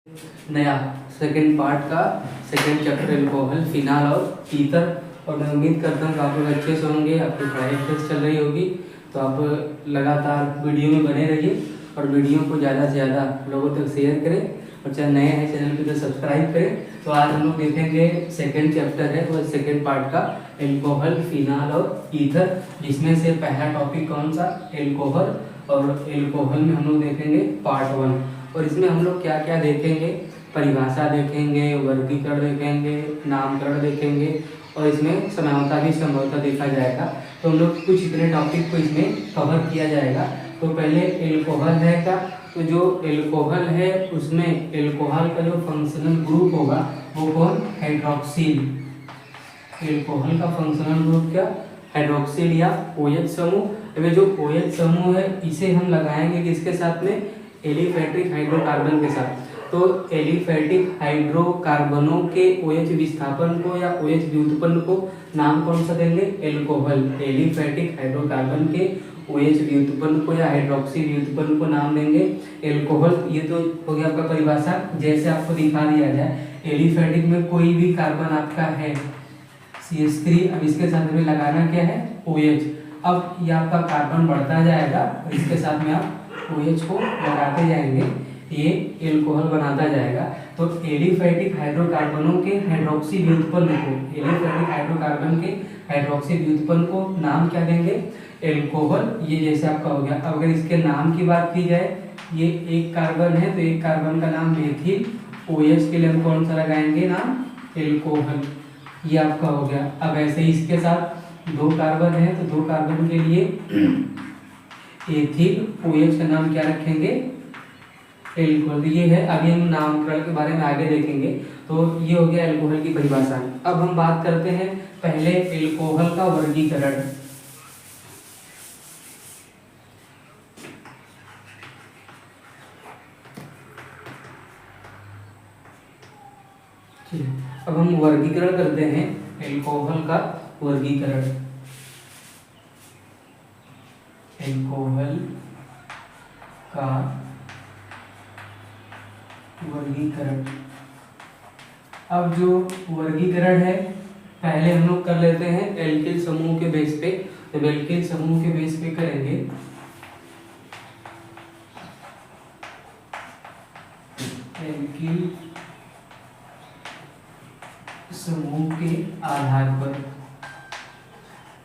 नया second part का second chapter alcohol, phenol और ईथर। और मैं उम्मीद करता हूँ कि आप लोग अच्छे से होंगे, आपकी पढ़ाई अच्छे से चल रही होगी। तो आप लगातार वीडियो में बने रहिए और वीडियो को ज़्यादा से ज़्यादा लोगों तक शेयर करें और चाहे नए हैं चैनल पे तो सब्सक्राइब करें। तो आज हम लोग देखेंगे सेकंड चैप्टर है वो सेकंड पार्ट का एल्कोहल, फिनाल और ईथर, जिसमें से पहला टॉपिक कौन सा एल्कोहल। और एल्कोहल में हम लोग देखेंगे पार्ट 1 और इसमें हम लोग क्या क्या देखेंगे, परिभाषा देखेंगे, वर्गीकरण देखेंगे, नामकरण देखेंगे और इसमें समझौता भी संभवतः देखा जाएगा। तो हम लोग कुछ इतने टॉपिक को इसमें कवर किया जाएगा। तो पहले एल्कोहल है क्या, तो जो एल्कोहल है उसमें एल्कोहल का जो फंक्शनल ग्रुप होगा वो कौन, हाइड्रोक्सिल। एल्कोहल का फंक्शनल ग्रुप क्या, हाइड्रोक्सिल या OH समूह। अब जो OH समूह है इसे हम लगाएंगे किसके साथ में, एलिफैटिक हाइड्रोकार्बन के साथ। तो एलिफैटिक हाइड्रोकार्बनों के OH विस्थापन को या OH व्युत्पन्न को नाम कौन सा देंगे, एल्कोहल। एलिफैटिक हाइड्रोकार्बन के OH व्युत्पन्न को या हाइड्रोक्सी व्युत्पन्न को नाम देंगे एल्कोहल। ये तो हो गया आपका परिभाषा, जैसे आपको दिखा दिया जाए। एलिफैटिक में कोई भी कार्बन आपका है CH3, अब इसके साथ में लगाना क्या है, OH। अब ये आपका कार्बन बढ़ता जाएगा और इसके साथ में आप OH को लगाते जाएंगे, ये एल्कोहल बनाता जाएगा। तो एलिफैटिक हाइड्रोकार्बनों के हाइड्रोक्सी व्युत्पन्न को, एलिफैटिक हाइड्रोकार्बन के हाइड्रोक्सी व्युत्पन्न को नाम क्या देंगे, एल्कोहल। ये जैसे आपका हो गया। अब अगर इसके नाम की बात की जाए, ये एक कार्बन है तो एक कार्बन का नाम मेथिल, OH के लिए हम कौन सा लगाएंगे नाम, एल्कोहल। ये आपका हो गया। अब ऐसे इसके साथ दो कार्बन है तो दो कार्बन के लिए एथिल, OH का नाम क्या रखेंगे, एल्कोहल। ये है, अभी हम नामकरण के बारे में आगे देखेंगे। तो ये हो गया एल्कोहल की परिभाषा। अब हम बात करते हैं पहले एल्कोहल का वर्गीकरण। अब हम वर्गीकरण करते हैं एल्कोहल का वर्गीकरण। एल्कोहल का वर्गीकरण। अब जो वर्गीकरण है पहले हम लोग कर लेते हैं एल्किल समूह के बेस पे। जब एल्किल समूह के बेस पे करेंगे, एल्किल समूह के आधार पर।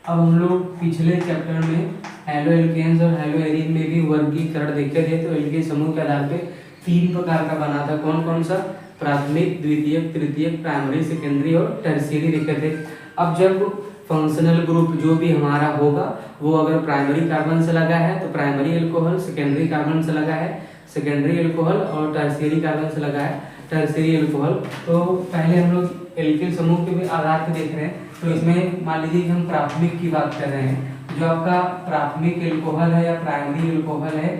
अब हम लोग पिछले चैप्टर में हैलो एल्केन्स और हैलो एरीन में भी वर्गीकरण देखे थे। तो एल्किल समूह के आधार पे 3 प्रकार का बना था। कौन कौन सा, प्राथमिक, द्वितीयक, तृतीयक, प्राइमरी, सेकेंडरी और टर्शियरी देखे थे। अब जब फंक्शनल ग्रुप जो भी हमारा होगा वो अगर प्राइमरी कार्बन से लगा है तो प्राइमरी एल्कोहल, सेकेंडरी कार्बन से लगा है सेकेंडरी एल्कोहल और टर्शियरी कार्बन से लगा है टर्शियरी एल्कोहल। तो पहले हम लोग एल्किल समूह के भी आधार पे देख रहे हैं। तो इसमें मान लीजिए कि हम प्राथमिक की बात कर रहे हैं, जो आपका प्राथमिक एल्कोहल है या प्राइमरी एल्कोहल है,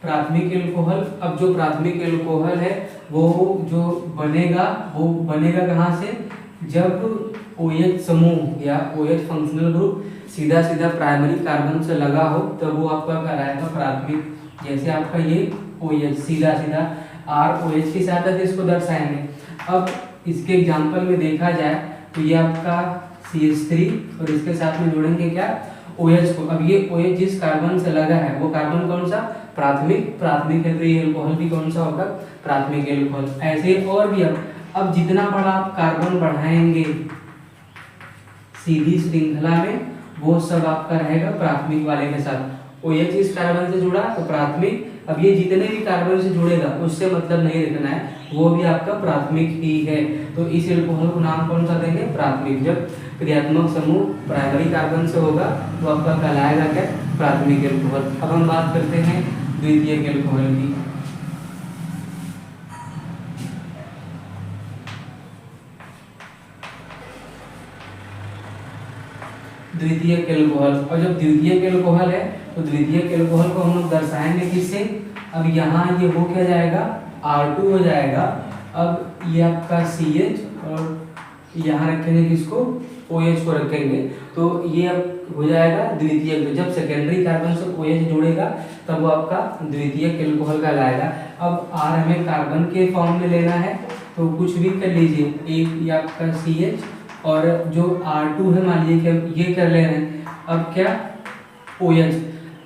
प्राथमिक एल्कोहल। अब जो प्राथमिक एल्कोहल है वो जो बनेगा कहाँ से, जब OH समूह या OH फंक्शनल ग्रुप सीधा सीधा प्राइमरी कार्बन से लगा हो तब वो आपका कहलाएगा प्राथमिक। जैसे आपका ये OH सीधा सीधा ROH के साथ इसको दर्शाएंगे। अब इसके एग्जांपल में देखा जाए तो ये आपका CH3 और इसके साथ में जोड़ेंगे क्या, OH को। अब ये OH जिस कार्बन से लगा है वो कार्बन कौन सा, प्राथमिक है तो ये एल्कोहल भी कौन सा होगा, प्राथमिक एल्कोहल। ऐसे और भी। अब जितना बड़ा आप कार्बन बढ़ाएंगे सीधी श्रृंखला में वो सब आपका रहेगा प्राथमिक वाले के साथ। OH इस कार्बन से जुड़ा तो प्राथमिक। अब ये जितने भी कार्बन से जुड़ेगा उससे मतलब नहीं रखना है, वो भी आपका प्राथमिक ही है। तो इस एल्कोहल को नाम कौन सा देंगे, प्राथमिक। जब क्रियात्मक समूह प्राइमरी कार्बन से होगा तो आपका कहलाएगा क्या, प्राथमिक एल्कोहल। अब हम बात करते हैं द्वितीयक एल्कोहल की। द्वितीयक एल्कोहल। और जब द्वितीयक एल्कोहल है तो द्वितीयक एल्कोहल को हम लोग दर्शाएंगे किससे, अब यहाँ ये हो क्या जाएगा, R2 हो जाएगा। अब ये आपका CH और यहाँ रखेंगे किसको, OH को रखेंगे तो ये अब हो जाएगा द्वितीयक। जब सेकेंडरी कार्बन से OH जुड़ेगा तब वो आपका द्वितीयक एल्कोहल कहलाएगा। अब R हमें कार्बन के फॉर्म में लेना है तो कुछ भी कर लीजिए, एक ये आपका CH और जो R2 है मान लीजिए कि हम ये कर ले रहे हैं, अब क्या OH।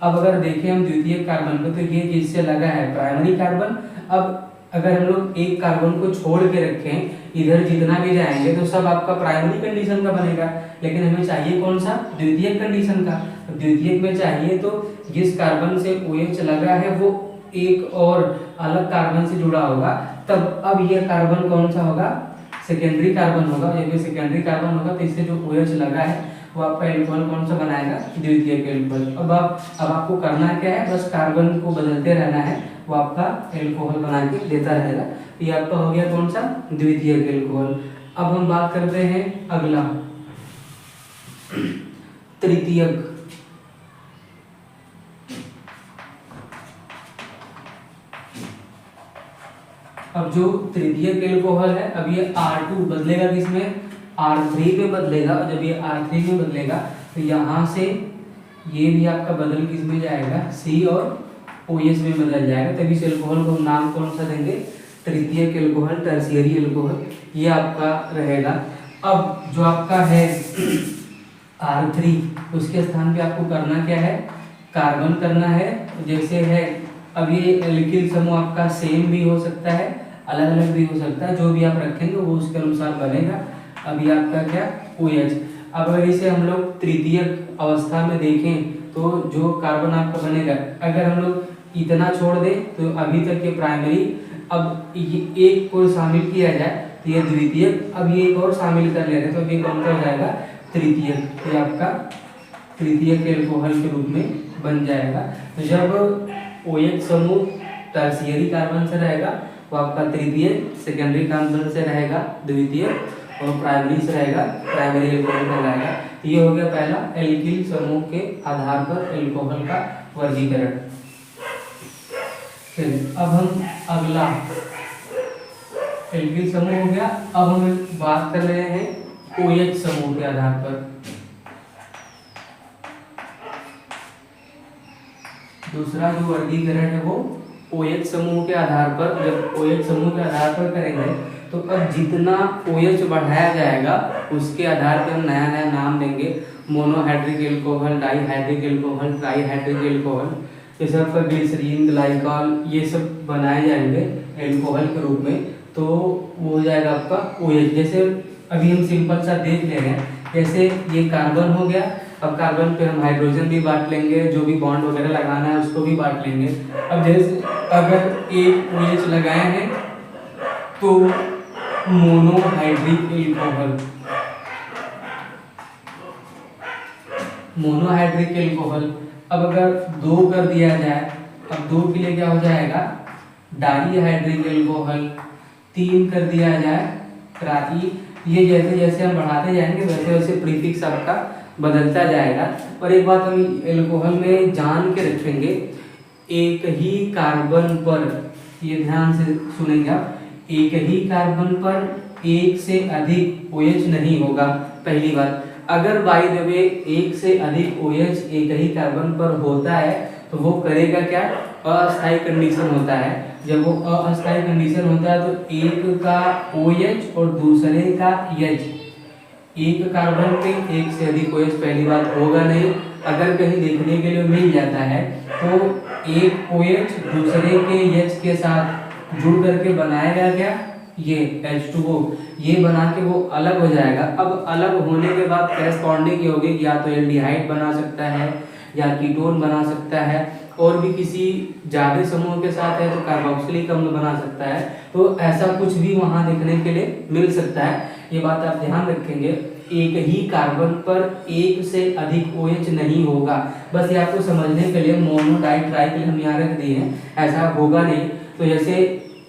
अब अगर देखें हम द्वितीयक कार्बन को तो ये किससे लगा है, प्राइमरी कार्बन। अब अगर हम लोग एक कार्बन को छोड़ के रखें, इधर जितना भी जाएंगे तो सब आपका प्राइमरी कंडीशन का बनेगा, लेकिन हमें चाहिए कौन सा, द्वितीयक कंडीशन का। तो द्वितीयक में चाहिए तो जिस कार्बन से OH लगा है वो एक और अलग कार्बन से जुड़ा होगा, तब अब यह कार्बन कौन सा होगा, सेकेंडरी कार्बन होगा। जब ये सेकेंडरी कार्बन होगा तो इससे जो OH लगा है वो आपका एल्कोहल कौन सा बनाएगा, द्वितीयक एल्कोहल। अब आपको करना क्या है, बस कार्बन को बदलते रहना है, वो आपका एल्कोहल बना के देता रहेगा। ये आपका हो गया कौन सा, द्वितीयक एल्कोहल। अब हम बात करते हैं अगला, तृतीयक। अब जो तृतीयक एल्कोहल है, अब ये R2 बदलेगा किसमें, R3 में बदलेगा। और जब ये R3 में बदलेगा तो यहाँ से ये भी आपका बदल किस में जाएगा, C और OH में बदल जाएगा। तभी इस एल्कोहल को हम नाम कौन सा देंगे, तृतीयक एल्कोहल, टर्शियरी एल्कोहल, ये आपका रहेगा। अब जो आपका है R3, उसके स्थान पे आपको करना क्या है, कार्बन करना है। जैसे है अब ये एल्किल समूह आपका सेम भी हो सकता है, अलग अलग भी हो सकता है, जो भी आप रखेंगे वो उसके अनुसार बनेगा। अब ये आपका क्या, OH। अब अगर इसे हम लोग तृतीयक अवस्था में देखें तो जो कार्बन आपका बनेगा, अगर हम लोग इतना छोड़ दें तो अभी तक ये प्राइमरी, अब ये एक को शामिल किया जाए तो ये द्वितीयक, अब ये एक और शामिल कर ले रहे हैं तो ये कौन सा हो जाएगा, तृतीयक। ये आपका तृतीयक एल्कोहल के रूप में बन जाएगा। तो जब OH समूह टर्शियरी कार्बन से रहेगा वो आपका तृतीयक, सेकेंडरी कार्बन से रहेगा द्वितीयक, और प्राइमरी से रहेगा प्राइमरी एल्कोहल कहलाएगा। तो ये हो गया पहला, एल्किल समूह के आधार पर एल्कोहल का वर्गीकरण। चलिए अब हम अगला, एल्किल समूह हो गया। अब हम बात कर रहे हैं OH समूह के आधार पर। दूसरा जो वर्गीकरण है वो OH समूह के आधार पर। जब OH समूह के आधार पर करेंगे तो अब जितना OH बढ़ाया जाएगा उसके आधार पर हम नया नया नाम देंगे, monohydric alcohol, dihydric alcohol, trihydric alcohol, जैसे आपका ग्लिसरीन, ग्लाइकॉल, ये सब बनाए जाएंगे एल्कोहल के रूप में, तो वो हो जाएगा आपका OH। जैसे अभी हम सिंपल सा देख ले रहे हैं, जैसे ये कार्बन हो गया, अब कार्बन पे हम हाइड्रोजन भी बांट लेंगे, जो भी बॉन्ड वगैरह लगाना है उसको भी बांट लेंगे। अब जैसे अगर एक OH लगाए हैं तो मोनोहाइड्रिक एल्कोहल, मोनोहाइड्रिक एल्कोहल। अब अगर 2 कर दिया जाए, अब 2 के लिए क्या हो जाएगा, डाईहाइड्रिक एल्कोहल। 3 कर दिया जाए, ट्राई। ये जैसे जैसे हम बढ़ाते जाएंगे वैसे वैसे प्रीफिक्स आपका बदलता जाएगा। और एक बात हम एल्कोहल में जान के रखेंगे, एक ही कार्बन पर, ये ध्यान से सुनेंगे आप, एक ही कार्बन पर एक से अधिक OH नहीं होगा। पहली बात, अगर बाय द वे एक से अधिक OH एक ही कार्बन पर होता है तो वो करेगा क्या, अस्थायी कंडीशन होता है। जब वो अस्थायी कंडीशन होता है तो एक का OH और दूसरे का H, एक कार्बन पे एक से अधिक OH पहली बात होगा नहीं। अगर कहीं देखने के लिए मिल जाता है तो एक OH दूसरे के H के साथ जुड़ करके बनाएगा क्या, ये H2O, ये बना के वो अलग हो जाएगा। अब अलग होने के बाद करेस्पॉन्डिंग ये होगी, या तो एल्डिहाइड बना सकता है या कीटोन बना सकता है, और भी किसी ज्यादा समूह के साथ है तो कार्बोक्सिलिक अम्ल बना सकता है। तो ऐसा कुछ भी वहां देखने के लिए मिल सकता है, ये बात आप ध्यान रखेंगे। एक ही कार्बन पर एक से अधिक OH नहीं होगा, बस ये आपको समझने के लिए मोनो डाई ट्राई के लिए हम यहाँ रख दिए हैं, ऐसा होगा नहीं। तो जैसे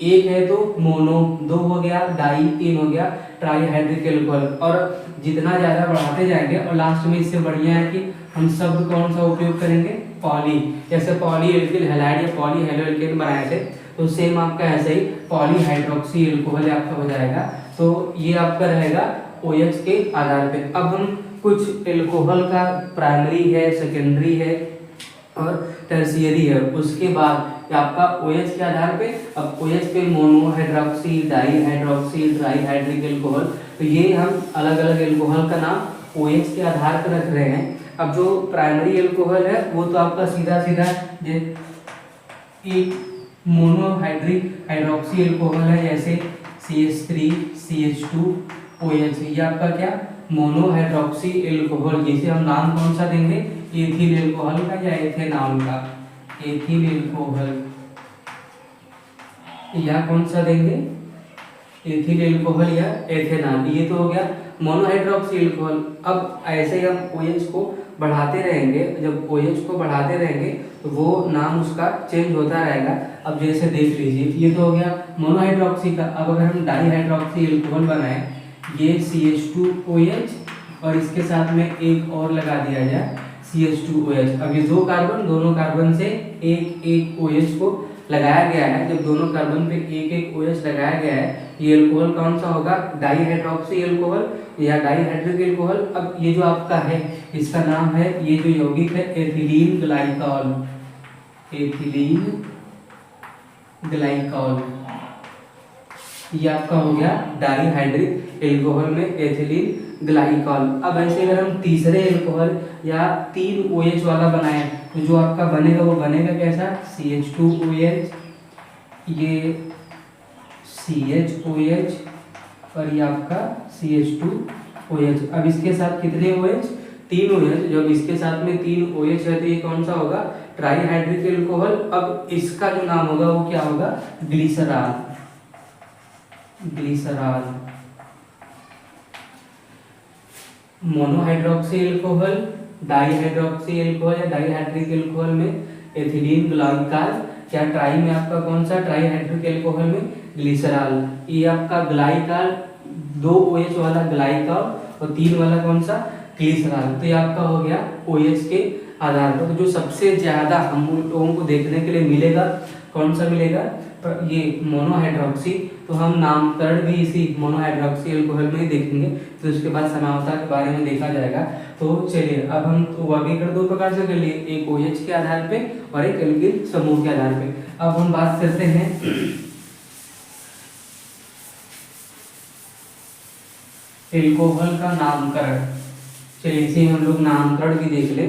एक है तो मोनो 2 हो गया, डाई 3 हो गया, ट्राईहाइड्रिक एल्कोहल, और जितना ज़्यादा बढ़ाते जाएंगे। और लास्ट में इससे बढ़िया है कि हम शब्द कौन सा उपयोग करेंगे, पॉली। जैसे पॉली एल्किल हैलाइड या पॉली हेलो एल्केन बनाए थे तो सेम आपका ऐसे ही पॉली हाइड्रोक्सी एल्कोहल आपका हो जाएगा। तो ये आपका रहेगा OH के आधार पे। अब हम कुछ एल्कोहल का प्राइमरी है, सेकेंडरी है और टर्शियरी है, उसके बाद आपका OH के आधार पे। अब OH पे mono hydroxy, di hydroxy, try hydric alcohol, तो ये हम अलग अलग एल्कोहल का नाम OH के आधार पर रख रहे हैं। अब जो प्राइमरी एल्कोहल है वो तो आपका सीधा सीधा एक मोनोहाइड्रिक हाइड्रोक्सी एल्कोहल है, जैसे CH3 CH2 OH, ये आपका क्या मोनोहाइड्रोक्सी एल्कोहल। जैसे हम नाम कौन सा देंगे, एथिल एल्कोहल का या एथेनॉल का, एथिल एल्कोहल, या कौन सा देंगे, एथिल एल्कोहल या एथेनॉल। ये तो हो गया मोनोहाइड्रोक्सी एल्कोहल। अब ऐसे ही हम OH को बढ़ाते रहेंगे, जब OH को बढ़ाते रहेंगे तो वो नाम उसका चेंज होता रहेगा। अब जैसे देख लीजिए, ये तो हो गया मोनोहाइड्रोक्सी का। अब अगर हम डाईहाइड्रोक्सी एल्कोहल बनाएं, ये CH2OH और इसके साथ में एक और लगा दिया जाए CH2OH। अब ये दो कार्बन, दोनों कार्बन से एक एक OH को लगाया गया है। जब दोनों कार्बन पे एक एक OH लगाया गया है, ये एल्कोहल कौन सा होगा, डाईहाइड्रोक्सी एल्कोहल या डाईहाइड्रिक एल्कोहल। अब ये जो आपका है इसका नाम है, ये जो यौगिक है एथिलीन ग्लाइकॉल, एथिलीन ग्लाइकॉल, ये आपका हो गया डाईहाइड्रिक एल्कोहल में एथिलीन ग्लाइकॉल। अब ऐसे अगर हम तीसरे एल्कोहल या 3 OH वाला बनाएं तो जो आपका बनेगा वो बनेगा कैसा, CH2OH, ये CHOH और ये आपका CH2OH। अब इसके साथ कितने OH, 3 OH। जब इसके साथ में 3 OH है तो ये कौन सा होगा, ट्राईहाइड्रिक एल्कोहल। अब इसका जो नाम होगा वो क्या होगा, glycerol, glycerol. Monohydroxy alcohol, dihydroxy alcohol या डाईहाइड्रिक एल्कोहल में एथिलीन ग्लाइकॉल, क्या ट्राई में आपका कौन सा, ट्राईहाइड्रिक एल्कोहल में ग्लिसरॉल। ये आपका ग्लाइकॉल 2 OH वाला ग्लाइकॉल और 3 वाला कौन सा, ग्लिसरॉल। तो ये आपका हो गया OH के आधार पर। तो जो सबसे ज्यादा हम लोगों को देखने के लिए मिलेगा कौन सा मिलेगा, ये मोनोहाइड्रोक्सी। तो हम नामकरण भी इसी मोनोहाइड्रोक्सी एल्कोहल में ही देखेंगे, तो उसके बाद समावता के बारे में देखा जाएगा। तो चलिए अब हम तो वर्गीकरण 2 प्रकार से कर लिए, एक OH के आधार पे और एक एल्किल समूह के आधार पे। अब हम बात करते हैं एल्कोहल का नामकरण। चलिए इसे हम लोग नामकरण भी देख ले।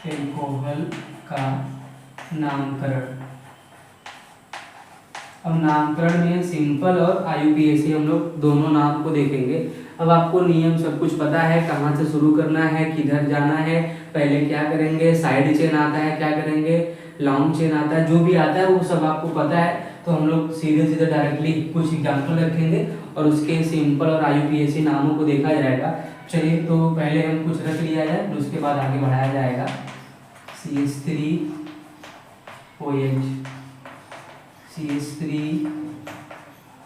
एल्कोहल का नामकरण। अब नामकरण में सिंपल और IUPAC हम लोग दोनों नाम को देखेंगे। अब आपको नियम सब कुछ पता है, कहाँ से शुरू करना है, किधर जाना है, पहले क्या करेंगे, साइड चेन आता है क्या करेंगे, लॉन्ग चेन आता है, जो भी आता है वो सब आपको पता है। तो हम लोग सीधे सीधे डायरेक्टली कुछ एग्जाम्पल रखेंगे और उसके सिंपल और IUPAC नामों को देखा जाएगा। चलिए तो पहले हम कुछ रख लिया जाए, उसके बाद आगे बढ़ाया जाएगा। CH3OH, CH3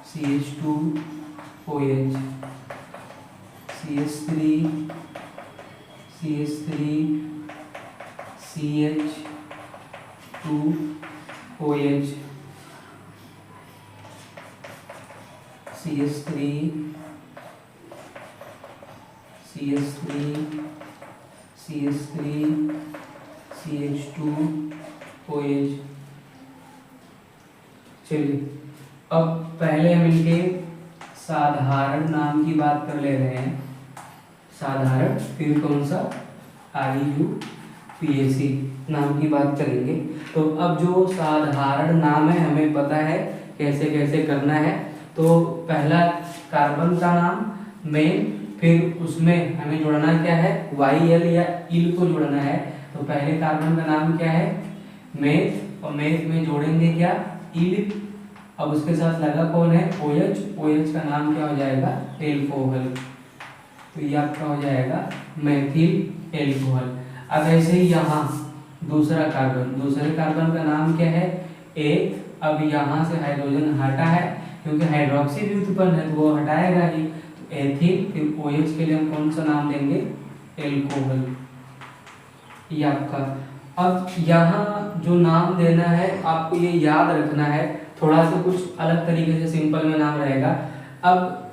CH2OH, CH3 CH2OH, CH3 CH2OH। चलिए अब पहले हम इनके साधारण नाम की बात कर ले रहे हैं, साधारण, फिर कौन सा, IUPAC नाम की बात करेंगे। तो अब जो साधारण नाम है हमें पता है कैसे कैसे करना है। तो पहला कार्बन का नाम मेन, फिर उसमें हमें जोड़ना क्या है, YL या इल को जोड़ना है। तो पहले कार्बन का नाम क्या है, मेथ, और मेथ में जोड़ेंगे क्या, इल। अब उसके साथ लगा कौन है, OH, OH का नाम क्या हो जाएगा, एल्कोहल। तो ये आपका हो जाएगा मेथिल एल्कोहल। अब ऐसे ही यहाँ दूसरा कार्बन, दूसरे कार्बन का नाम क्या है, A। अब यहाँ से हाइड्रोजन हटा है क्योंकि हाइड्रोक्सी भी उत्पन्न है तो वो हटाएगा ही, तो एथिल। फिर OH के लिए हम कौन सा नाम देंगे, एल्कोहल, ये आपका। अब यहाँ जो नाम देना है आपको ये याद रखना है, थोड़ा सा कुछ अलग तरीके से सिंपल में नाम रहेगा। अब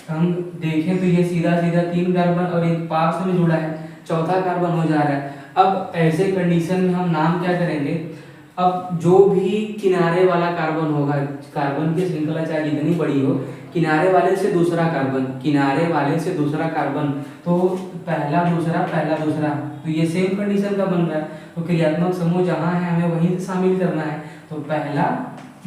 हम देखें तो ये सीधा सीधा 3 कार्बन और एक पार्श्व में जुड़ा है, चौथा कार्बन हो जा रहा है। अब ऐसे कंडीशन में हम नाम क्या करेंगे, अब जो भी किनारे वाला कार्बन होगा, कार्बन की श्रृंखला चाहे जितनी बड़ी हो, किनारे वाले से दूसरा कार्बन, किनारे वाले से दूसरा कार्बन, तो पहला दूसरा पहला दूसरा, तो ये सेम कंडीशन का बन रहा है। तो क्रियात्मक समूह जहाँ है हमें वहीं से शामिल करना है, तो पहला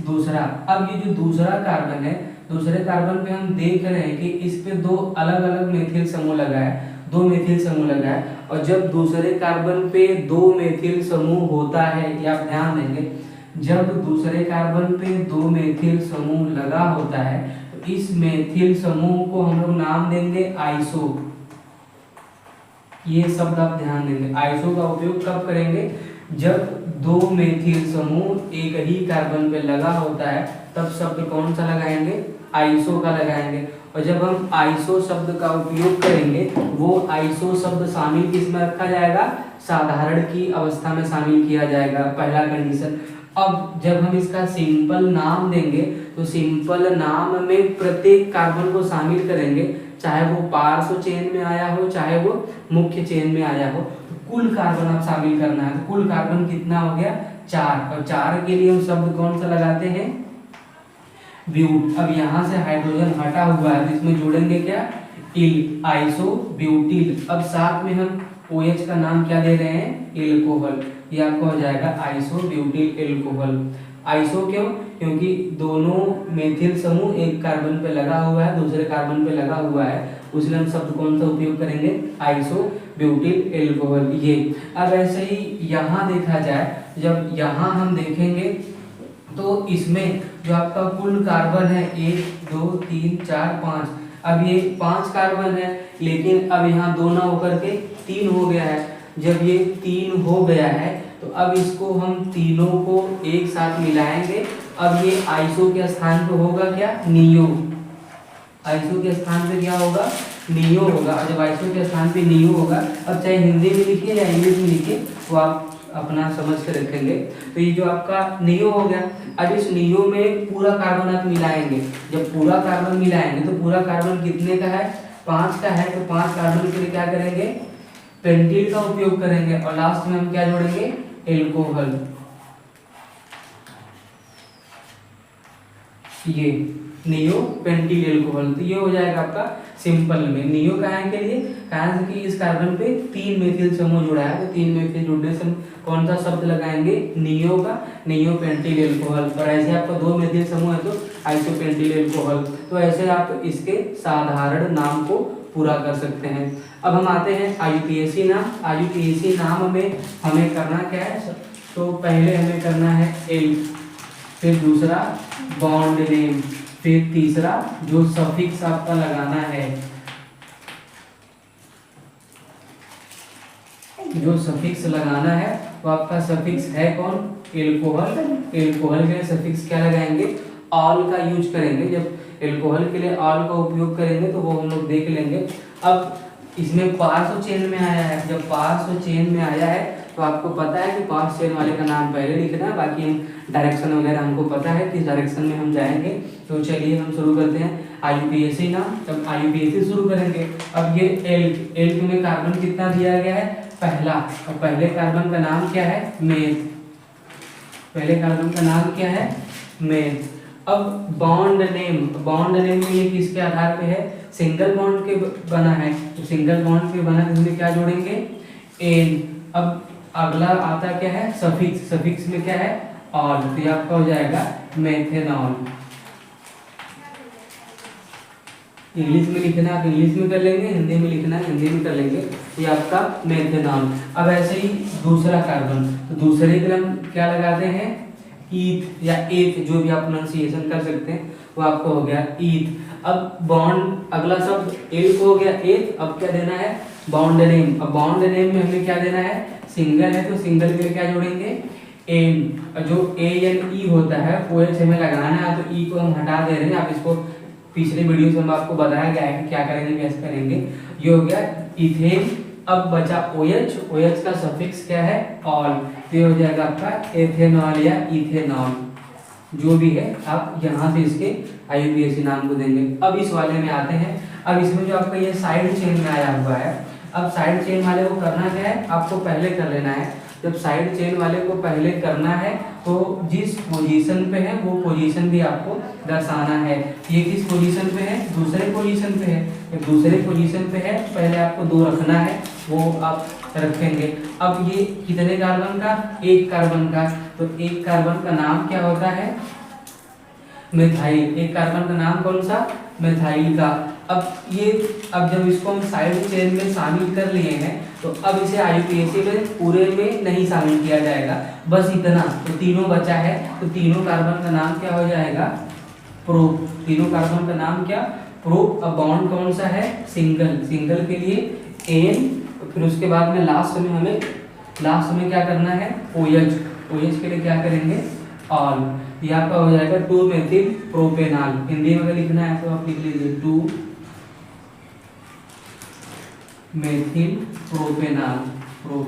दूसरा। अब ये जो दूसरा कार्बन है, दूसरे कार्बन पे हम देख रहे हैं कि इस पे 2 अलग अलग मेथिल समूह लगा है, 2 मेथिल समूह लगा है। और जब दूसरे कार्बन पे 2 मेथिल समूह होता है, या आप ध्यान देंगे, जब दूसरे कार्बन पे 2 मेथिल समूह लगा होता है तो इस मेथिल समूह को हम लोग नाम देंगे आइसो। ये शब्द आप ध्यान देंगे, आइसो का उपयोग कब करेंगे, जब 2 मेथिल समूह एक ही कार्बन पे लगा होता है, तब शब्द कौन सा लगाएंगे, आइसो का लगाएंगे। और जब हम आइसो शब्द का उपयोग करेंगे, वो आइसो शब्द शामिल किसमें रखा जाएगा, साधारण की अवस्था में शामिल किया जाएगा, पहला कंडीशन। अब जब हम इसका सिंपल नाम देंगे तो सिंपल नाम में प्रत्येक कार्बन को शामिल करेंगे, चाहे वो पार्श्व चेन में आया हो चाहे वो मुख्य चेन में आया हो, तो कुल कार्बन आप शामिल करना है। तो कुल कार्बन कितना हो गया, 4, और 4 के लिए हम शब्द कौन सा लगाते हैं, ब्यूट। अब यहाँ से हाइड्रोजन हटा हुआ है तो इसमें जोड़ेंगे क्या, इल, आइसो ब्यूटिल। अब साथ में हम OH का नाम क्या दे रहे हैं, एल्कोहल। ये आपको हो जाएगा आइसो ब्यूटिल एल्कोहल। आइसो क्यों, क्योंकि दोनों मेथिल समूह एक कार्बन पे लगा हुआ है, दूसरे कार्बन पे लगा हुआ है, उसलिए हम शब्द कौन सा उपयोग करेंगे, आइसो ब्यूटिल एल्कोहल। ये अब ऐसे ही यहाँ देखा जाए, जब यहाँ हम देखेंगे तो इसमें जो आपका कुल कार्बन है 1 2 3 4 5, अब ये 5 कार्बन है, लेकिन अब यहाँ 2 ना होकर के 3 हो गया है। जब ये 3 हो गया है तो अब इसको हम तीनों को एक साथ मिलाएंगे। अब ये आइसो के स्थान पे होगा क्या, नियो। आइसो के स्थान पे क्या होगा, नियो होगा। और जब आइसो के स्थान पे नियो होगा, अब चाहे हिंदी में लिखिए या इंग्लिश में लिखिए, तो आप अपना समझ के रखेंगे। तो ये जो आपका नियो हो गया, अब इस नियो में पूरा कार्बन आप मिलाएंगे। जब पूरा कार्बन मिलाएंगे तो पूरा कार्बन कितने का है, 5 का है, तो 5 कार्बन के लिए क्या करेंगे, पेंटिल का उपयोग करेंगे। और लास्ट में हम क्या जोड़ेंगे, एल्कोहल। ये नियो पेंटिल एल्कोहल, तो ये हो जाएगा आपका सिंपल में। नियो कारण के लिए, कारण कि इस कार्बन पे 3 मेथिल समूह जुड़ा है, तो 3 मेथिल जुड़ने से कौन सा शब्द लगाएंगे, नियो का, नियो पेंटिल एल्कोहल। और ऐसे आपका 2 मेथिल समूह है तो आइसो पेंटिल एल्कोहल। तो ऐसे आप इसके साधारण नाम को पूरा कर सकते हैं। अब हम आते हैं IUPAC नाम। IUPAC नाम में हमें करना क्या है, तो पहले हमें करना है एल, फिर दूसरा बॉन्ड नेम, फिर तीसरा जो सफिक्स आपका लगाना है, जो सफिक्स लगाना है वो आपका सफिक्स है कौन, एल्कोहल। एल्कोहल के लिए सफिक्स क्या लगाएंगे, ऑल का यूज करेंगे। जब एल्कोहल के लिए ऑल का उपयोग करेंगे तो वो हम लोग देख लेंगे। अब इसमें पार्श्व चेन में आया है, जब पार्श्व चेन में आया है तो आपको पता है कि पार्श्व चेन वाले का नाम पहले लिखना है, बाकी हम डायरेक्शन वगैरह हमको पता है किस डायरेक्शन में हम जाएंगे। तो चलिए हम शुरू करते हैं IUPAC नाम। तब IUPAC शुरू करेंगे। अब ये एल्क में कार्बन कितना दिया गया है, पहला, और पहले कार्बन का नाम क्या है, मेथ। पहले कार्बन का नाम क्या है, मेथ। अब बॉन्ड नेम, बॉन्ड नेम में ये किसके आधार पे है, सिंगल बॉन्ड के बना है, तो सिंगल बॉन्ड पे बना, इसमें क्या जोड़ेंगे, एन। अब अगला आता क्या है, सफिक्स। सफिक्स में क्या है, ऑल, तो ये आपका हो जाएगा मेथेनॉल। इंग्लिश में लिखना है आप इंग्लिश में कर लेंगे, हिंदी में लिखना है हिंदी में कर लेंगे, ये आपका मेथेनॉल। अब ऐसे ही दूसरा कार्बन, तो दूसरे के लिए हम क्या लगाते हैं, ईथ या एथ, जो भी आप प्रोनाउंसिएशन कर सकते हैं, वो आपको हो गया ईथ। अब बॉन्ड, अगला शब्द एल को हो गया एथ। अब क्या देना है, बॉन्ड नेम। अब बॉन्ड नेम में हमें क्या देना है, सिंगल है तो सिंगल के लिए क्या जोड़ेंगे, एन। जो ANE होता है वो हमें लगाना है, तो ई को हम हटा दे रहे हैं। आप इसको पिछले वीडियो से हम आपको बताया गया है कि क्या करेंगे, कैसे करेंगे। ये हो गया इथेन अब बचा OH, OH का सफिक्स क्या है? ऑल। तो ये हो जाएगा आपका एथेनॉल या इथेनॉल, जो भी है आप यहाँ से इसके IUPAC नाम को देंगे। अब इस वाले में आते हैं। अब इसमें जो आपका ये साइड चेन में आया हुआ है, अब साइड चेन वाले को करना क्या है? आपको पहले कर लेना है। जब साइड चेन वाले को पहले करना है तो जिस पोजीशन पे है वो पोजीशन भी आपको दर्शाना है। ये किस पोजीशन पे है? दूसरे पोजीशन पे है। जब दूसरे पोजीशन पे है पहले आपको 2 रखना है, वो आप रखेंगे। अब ये कितने कार्बन का? 1 कार्बन का। तो 1 कार्बन का नाम क्या होता है? मिथाइल। 1 कार्बन का नाम कौन सा? मिथाइल का। अब जब इसको हम साइड चेन में शामिल कर लिए हैं तो अब इसे IUPAC में पूरे में नहीं शामिल किया जाएगा, बस इतना। तो तीनों बचा है, तो तीनों कार्बन का नाम क्या हो जाएगा? प्रोप। तीनों कार्बन का नाम क्या? प्रोप। अब बॉन्ड कौन सा है? सिंगल। सिंगल के लिए एन, फिर उसके बाद में लास्ट में क्या करना है? OH। OH के लिए क्या करेंगे? ऑल। ये आपका हो जाएगा 2 मेथिल प्रोपेनॉल। हिंदी में अगर लिखना है तो आप लिख लीजिए 2 मेथिल प्रोपेनॉल। तो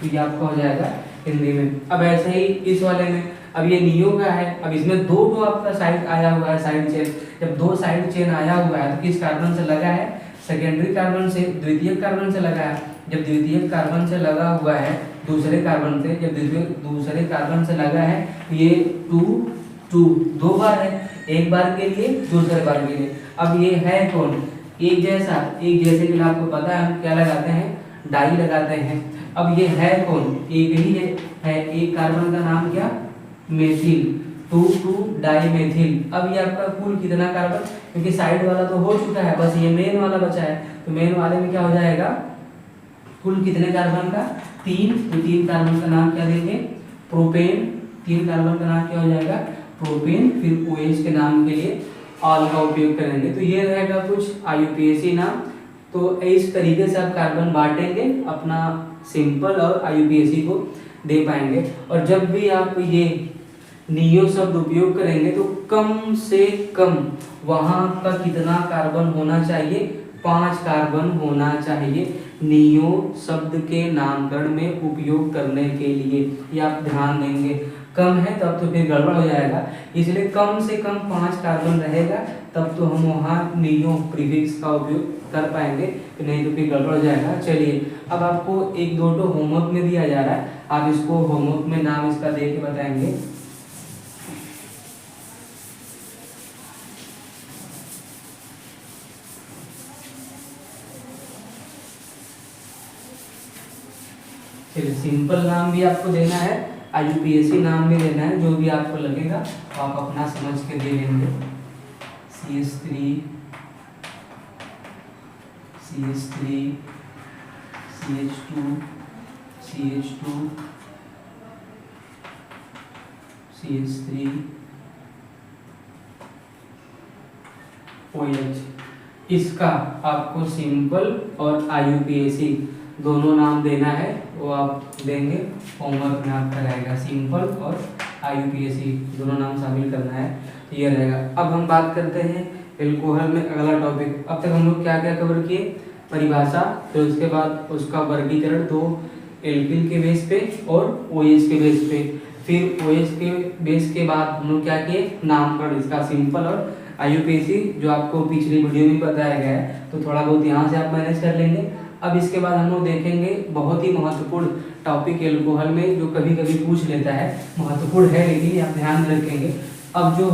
ये आपका हो जाएगा हिंदी में। अब ऐसे ही इस वाले में, अब ये नियो का है। अब इसमें 2 आपका साइड आया हुआ है, साइड चेन। जब 2 साइड चेन आया हुआ है तो किस कार्बन से लगा है? सेकेंडरी कार्बन से, द्वितीयक कार्बन से लगा है। जब द्वितीयक कार्बन से लगा हुआ है दूसरे कार्बन से, जब दूसरे कार्बन से लगा है तो ये 2 बार है, एक बार के लिए, दूसरे बार के लिए। अब ये है कौन? एक जैसे के लिए आपको पता है हम क्या लगाते हैं? डाई लगाते हैं। अब ये है कौन? एक ही है। एक कार्बन का नाम क्या? मेथिल। 2 dimethyl. अब ये आपका कुल कितना कार्बन? क्योंकि साइड वाला तो हो चुका है, बस ये मेन वाला बचा है। तो मेन वाले में क्या हो जाएगा? कुल कितने कार्बन का? 3। तो 3 कार्बन का नाम क्या देंगे? प्रोपेन। 3 कार्बन का नाम क्या हो जाएगा? प्रोपेन। फिर OH के नाम के लिए ऑल का उपयोग करेंगे। तो ये रहेगा कुछ IUPAC नाम। तो इस तरीके से आप कार्बन बांटेंगे, अपना सिंपल और IUPAC को दे पाएंगे। और जब भी आप ये नियो शब्द उपयोग करेंगे तो कम से कम वहाँ का कितना कार्बन होना चाहिए? 5 कार्बन होना चाहिए नियो शब्द के नामकरण में उपयोग करने के लिए। ये आप ध्यान देंगे। कम है तब तो फिर गड़बड़ हो जाएगा, इसलिए कम से कम 5 कार्बन रहेगा तब तो हम वहाँ नियो प्रीफिक्स का उपयोग कर पाएंगे, नहीं तो फिर गड़बड़ हो जाएगा। चलिए अब आपको 1-2 तो होमवर्क में दिया जा रहा है, आप इसको होमवर्क में नाम इसका दे के बताएंगे। चलिए सिंपल नाम भी आपको देना है, IUPAC नाम भी देना है, जो भी आपको लगेगा तो आप अपना समझ के दे लेंगे। CH3 CH2 CH3 OH। इसका आपको सिंपल और IUPAC दोनों नाम देना है, वो आप देंगे। होमवर्क में आपका रहेगा सिंपल और IUPAC दोनों नाम शामिल करना है, तो ये रहेगा। अब हम बात करते हैं एल्कोहल में अगला टॉपिक। अब तक हम लोग क्या क्या कवर किए? परिभाषा, फिर उसके बाद उसका वर्गीकरण, तो एल्किल के बेस पे और OH के बेस पे। फिर OH के बेस के बाद हम लोग क्या किए? नामकरण, इसका सिंपल और IUPAC जो आपको पिछली वीडियो में बताया गया है, तो थोड़ा बहुत यहाँ से आप मैनेज कर लेंगे। अब इसके बाद हम लोग देखेंगे बहुत ही महत्वपूर्ण टॉपिक एल्कोहल में, जो कभी कभी पूछ लेता है, महत्वपूर्ण है लेकिन आप ध्यान रखेंगे। अब जो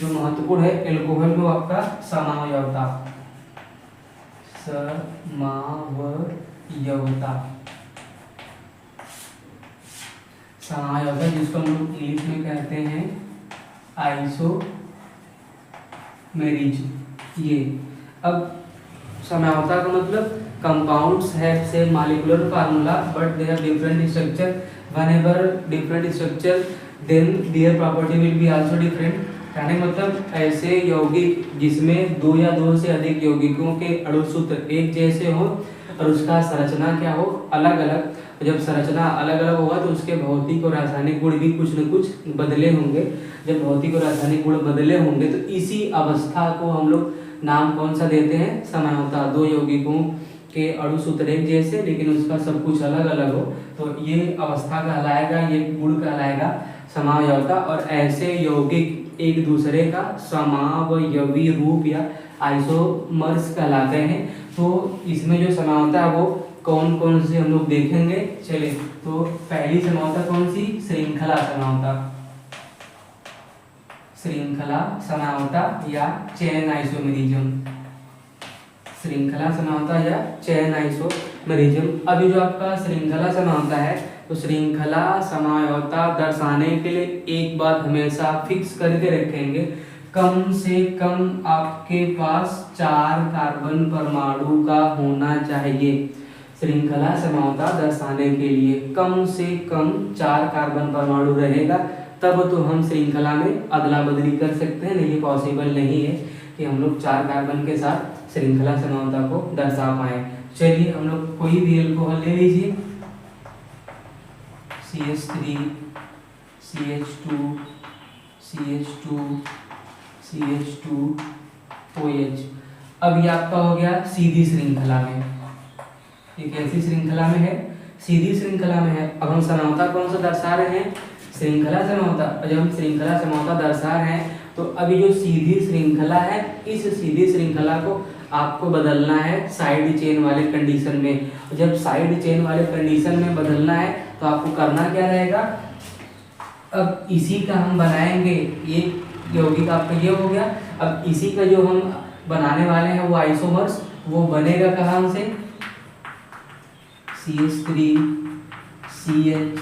महत्वपूर्ण है एल्कोहल में आपका समावयवता, जिसको हम लोग इंग्लिश में कहते हैं आइसोमेरिज। ये अब समावयवता का मतलब compounds have same molecular formula but they have different structure. Whenever different structure then their property will be also different. कहने मतलब ऐसे यौगिक जिसमें 2 या 2 से अधिक यौगिकों के अणु सूत्र एक जैसे हो और उसका संरचना क्या हो? अलग अलग। जब संरचना अलग अलग होगा तो उसके भौतिक और रासायनिक गुण भी कुछ न कुछ बदले होंगे। जब भौतिक और रासायनिक गुण बदले होंगे तो इसी अवस्था को हम लोग नाम कौन सा देते हैं? समावयवता। 2 यौगिकों के अणु सूत्र एक जैसे लेकिन उसका सब कुछ अलग अलग हो, तो ये अवस्था कहलाएगा, ये गुण कहलाएगा समावयवता। और ऐसे यौगिक एक दूसरे का समावयवी रूप या आइसोमर्स कहलाते हैं। तो इसमें जो समावता है वो कौन कौन से हम लोग देखेंगे। चलिए, तो पहली समावता कौन सी, श्रृंखला समावता, श्रृंखला समावता या चेन आइसोमेरिज्म, श्रृंखला समावता या चेन आइसोमेरिज्म। अभी जो आपका श्रृंखला समावता है, तो श्रृंखला समावता दर्शाने के लिए एक बात हमेशा फिक्स करके रखेंगे, कम से कम आपके पास 4 कार्बन परमाणु का होना चाहिए। श्रृंखला समावता दर्शाने के लिए कम से कम 4 कार्बन परमाणु रहेगा, तब तो हम श्रृंखला में अदला बदली कर सकते हैं। नहीं, पॉसिबल नहीं है कि हम लोग 4 कार्बन के साथ श्रृंखला समावता को दर्शा पाए। चलिए, हम लोग कोई भी अल्कोहल ले लीजिए, CH3 CH2 CH2 CH2 OH। अब ये आपका हो गया सीधी श्रृंखला में। ये कैसी श्रृंखला में है, सीधी श्रृंखला में है। अब हम समावता कौन सा दर्शा रहे हैं, श्रृंखला समावता। जब हम श्रृंखला समावता दर्शा रहे हैं, तो अभी जो सीधी श्रृंखला है, इस सीधी श्रृंखला को आपको बदलना है साइड चेन वाले कंडीशन में। जब साइड चेन वाले कंडीशन में बदलना है, तो आपको करना क्या रहेगा, अब इसी का हम बनाएंगे, ये यौगिक आपका ये हो गया। अब इसी का जो हम बनाने वाले हैं वो आइसोमर्स, वो बनेगा कहाँ से, CH3 CH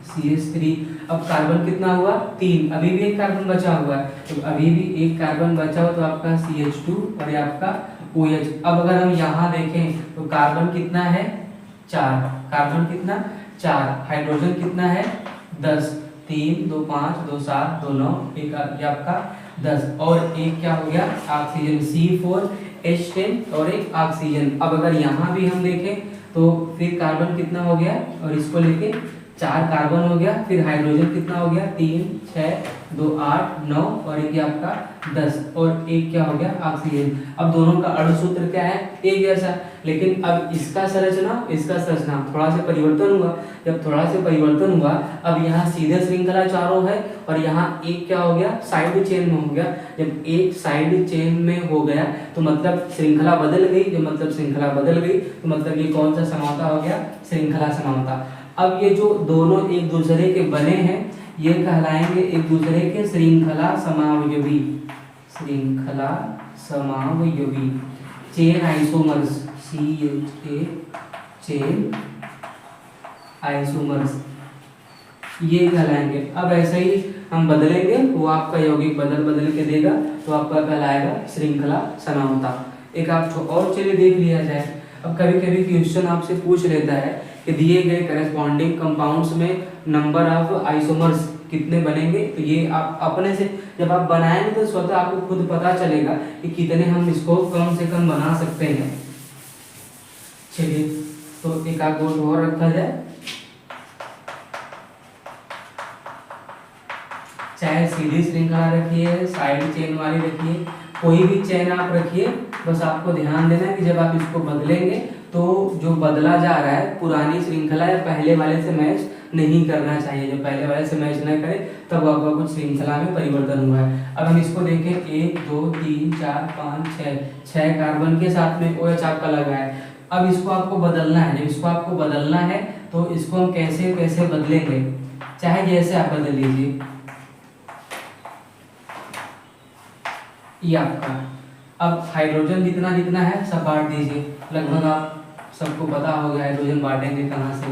CH3। अब कार्बन कितना हुआ, 3, अभी भी एक कार्बन बचा हुआ है, तो अभी भी एक कार्बन बचा हो, तो आपका CH2 और ये आपका OH। अब अगर हम यहाँ देखें तो कार्बन कितना है, 4, कार्बन कितना 4, हाइड्रोजन कितना है 10, 3 2 5 2 7 2 9, एक ये आपका 10, और एक क्या हो गया ऑक्सीजन, C4H10 और एक ऑक्सीजन। अब अगर यहाँ भी हम देखें तो फिर कार्बन कितना हो गया, और इसको लेके 4 कार्बन हो गया, फिर हाइड्रोजन कितना हो गया 3 6 2 8 9, और एक आपका 10, और एक क्या हो गया ऑक्सीजन। अब दोनों का अणु सूत्र क्या है, एक जैसा, लेकिन अब इसका संरचना थोड़ा सा परिवर्तन हुआ। जब थोड़ा सा परिवर्तन हुआ, अब यहाँ सीधे श्रृंखला चारों है, और यहाँ एक क्या हो गया साइड चेन में हो गया। जब एक साइड चेन में हो गया तो मतलब श्रृंखला बदल गई, जो मतलब श्रृंखला बदल गई तो मतलब ये कौन सा समावता हो गया, श्रृंखला समावता। अब ये जो दोनों एक दूसरे के बने हैं, ये कहलाएंगे एक दूसरे के श्रृंखला समावयवी, श्रृंखला समावयवी chain isomers, CHA chain isomers, ये कहलाएंगे। अब ऐसे ही हम बदलेंगे, वो आपका यौगिक बदल के देगा, तो आपका कहलाएगा श्रृंखला समावता। एक आप और चलिए देख लिया जाए। अब कभी कभी क्वेश्चन आपसे पूछ लेता है कि दिए गए करेस्पॉन्डिंग कंपाउंड्स में नंबर ऑफ आइसोमर्स कितने बनेंगे, तो ये आप अपने से जब आप बनाएंगे तो स्वतः आपको खुद पता चलेगा कि कितने हम इसको कम से कम बना सकते हैं। चलिए, तो एक आध और रखा जाए, चाहे सीधी श्रृंखला रखिए, साइड चेन वाली रखिए, कोई भी चेन आप रखिए, बस आपको ध्यान देना है कि जब आप इसको बदलेंगे तो जो बदला जा रहा है पुरानी श्रृंखला या पहले वाले से मैच नहीं करना चाहिए। जब पहले वाले से मैच न करे तब आपका कुछ श्रृंखला में परिवर्तन हुआ है। अब हम इसको देखें, 1 2 3 4 5 6 कार्बन के साथ में OH आपका लगा है। अब इसको आपको बदलना है। जब इसको आपको बदलना है तो इसको हम कैसे कैसे बदलेंगे, चाहे जैसे आप बदल लीजिए। ये आपका अब हाइड्रोजन जितना जितना है सब बांट दीजिए। लगभग आप सबको पता होगा हाइड्रोजन बांटेंगे कहाँ से,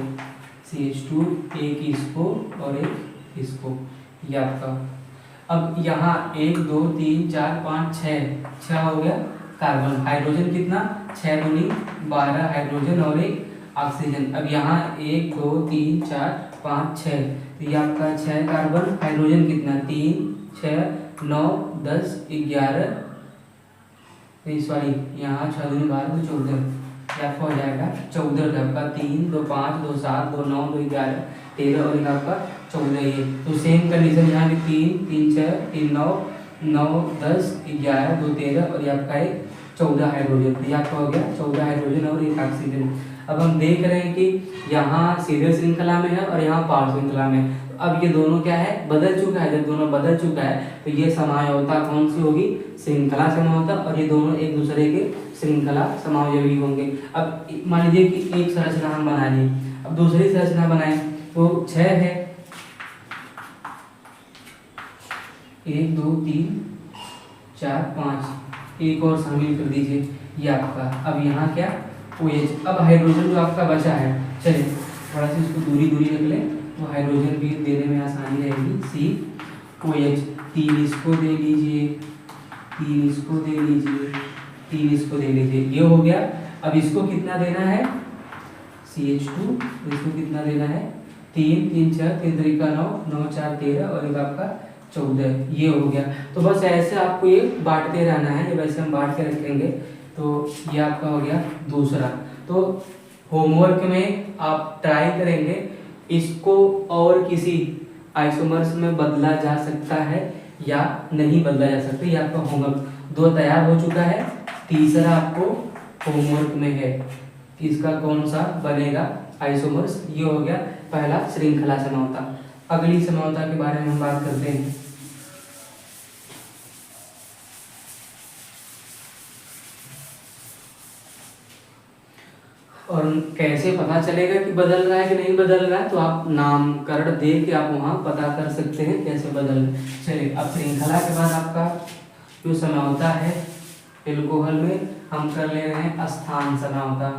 CH2, एक इसको और एक इसको, ये आपका। अब यहाँ 1 2 3 4 5 6 हो गया कार्बन, हाइड्रोजन कितना 6 दूनी 12 हाइड्रोजन और एक ऑक्सीजन। अब यहाँ 1 2 3 4 5 6, तो ये आपका 6 कार्बन, हाइड्रोजन कितना 3 6 9 10 11, सॉरी यहाँ 6 दूनी 12 तो 14, आपका हो जाएगा 14 का आपका 3 2 5 2 7 2 9 2 11 13 और एक आपका 14 ये। तो सेम कंडीशन यहाँ भी 3 3 6 3 9 9 10 11 2 13 और ये आपका एक 14 हाइड्रोजन, तो ये आपका हो गया 14 हाइड्रोजन और 1 ऑक्सीजन। अब हम देख रहे हैं कि यहाँ सीधे श्रृंखला में है और यहाँ पार श्रृंखला में है। अब ये दोनों क्या है, बदल चुका है। जब दोनों बदल चुका है तो ये समझौता कौन सी होगी, श्रृंखला समझौता, और ये दोनों एक दूसरे के श्रृंखला समावयवी होंगे। अब मान लीजिए कि एक संरचना हम बना ली, अब दूसरी संरचना बनाए तो 6 है, 1 2 3 4 5, एक और शामिल कर दीजिए, ये आपका। अब यहाँ क्या OH। अब हाइड्रोजन जो आपका बचा है, चलिए थोड़ा सा इसको दूरी दूरी रख लें तो हाइड्रोजन भी देने में आसानी रहेगी। COH, 3 इसको दे लीजिए, 3 इसको दे लीजिए, 3 इसको दे लीजिए, ये हो गया। अब इसको कितना देना है, CH2, इसको कितना देना है, 3 3 6 3 3 का 9 9 4 13 और एक आपका 14, ये हो गया। तो बस ऐसे आपको ये बांटते रहना है, जब ऐसे हम बांट के रखेंगे तो ये आपका हो गया दूसरा। तो होमवर्क में आप ट्राई करेंगे इसको और किसी आइसोमर्स में बदला जा सकता है या नहीं बदला जा सकता, ये आपका होमवर्क 2 तैयार हो चुका है। तीसरा आपको होमवर्क में है कि इसका कौन सा बनेगा आइसोमर्स, ये हो गया पहला श्रृंखला समझौता। अगली समझौता के बारे में हम बात करते हैं। और कैसे पता चलेगा कि बदल रहा है कि नहीं बदल रहा है, तो आप नामकरण दे के आप वहाँ पता कर सकते हैं कैसे बदल रहा है। चलिए अब श्रृंखला के बाद आपका जो समझौता है एल्कोहल में, हम कर ले रहे हैं स्थान समझौता।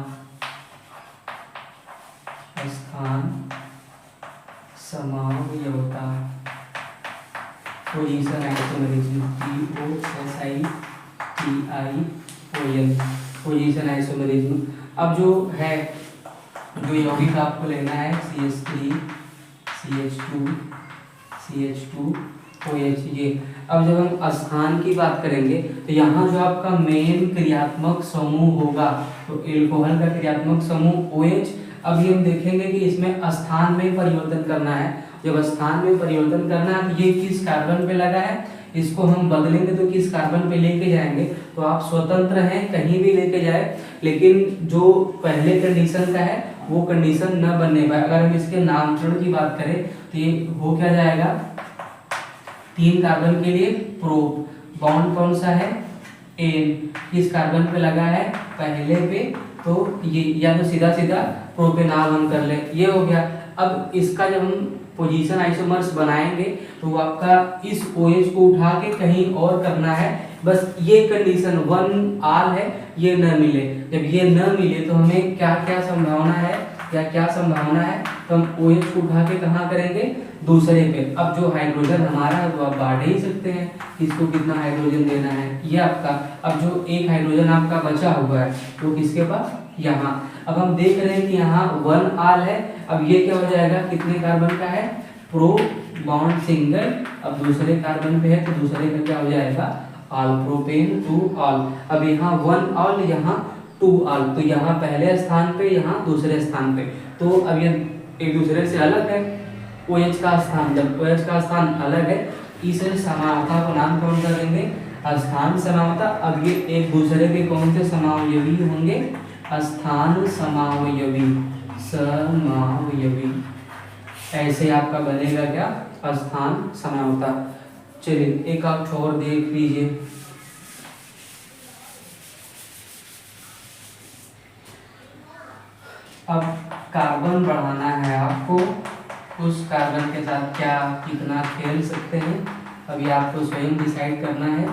स्थान समझौता, position isomerism, POSITION, position isomerism. अब जो है, जो यौगिक आपको लेना है CH3 CH2 CH2 OH, ये। अब जब हम स्थान की बात करेंगे तो यहाँ जो आपका मेन क्रियात्मक समूह होगा तो एल्कोहल का क्रियात्मक समूह OH। अब ये हम देखेंगे कि इसमें स्थान में परिवर्तन करना है। जब स्थान में परिवर्तन करना है तो ये किस कार्बन पे लगा है, इसको हम बदलेंगे तो किस कार्बन पे लेके जाएंगे, तो आप स्वतंत्र हैं, कहीं भी लेके जाए, लेकिन जो पहले कंडीशन का है वो कंडीशन न बनने पाए। अगर हम इसके नामकरण की बात करें तो ये हो क्या जाएगा, 3 कार्बन के लिए प्रो बॉन्ड कौन सा है, N, किस कार्बन पे लगा है, पहले पे, तो ये या तो सीधा सीधा प्रोपेनॉल हम कर ले, ये हो गया। अब इसका जब हम पोजीशन आइसोमर्स बनाएंगे तो आपका इस OH को उठा के कहीं और करना है, बस ये कंडीशन 1 आल है, ये न मिले। जब ये न मिले तो हमें क्या क्या संभावना है, क्या संभावना है, तो हम OH को उठा के कहाँ करेंगे, दूसरे पे। अब जो हाइड्रोजन हमारा है वो आप बांट ही सकते हैं, इसको कितना हाइड्रोजन देना है, ये आपका। अब जो एक हाइड्रोजन आपका बचा हुआ है वो किसके पास, यहाँ। अब हम देख रहे हैं कि यहाँ 1 आल है, अब ये क्या हो जाएगा, कितने कार्बन का है, प्रो बॉन्ड सिंगल। अब दूसरे कार्बन पे है तो दूसरे का क्या हो जाएगा, आल, प्रोपेन 2 आल। अब यहाँ 1 आल, यहाँ 2 आल, तो यहाँ पहले स्थान पे, यहाँ दूसरे स्थान पे, तो अब ये एक दूसरे से अलग है। OH का स्थान, जब OH का स्थान अलग है, इस समझौता को नाम कौन सा देंगे, स्थान समझौता। अब ये एक दूसरे के कौन से समावयवी होंगे, स्थान समावयवी, समावयवी। ऐसे आपका बनेगा क्या, स्थान समझौता। चलिए एक आप और देख लीजिए। अब कार्बन बढ़ाना है आपको, उस कार्बन के साथ क्या कितना खेल सकते हैं, अभी आपको स्वयं डिसाइड करना है।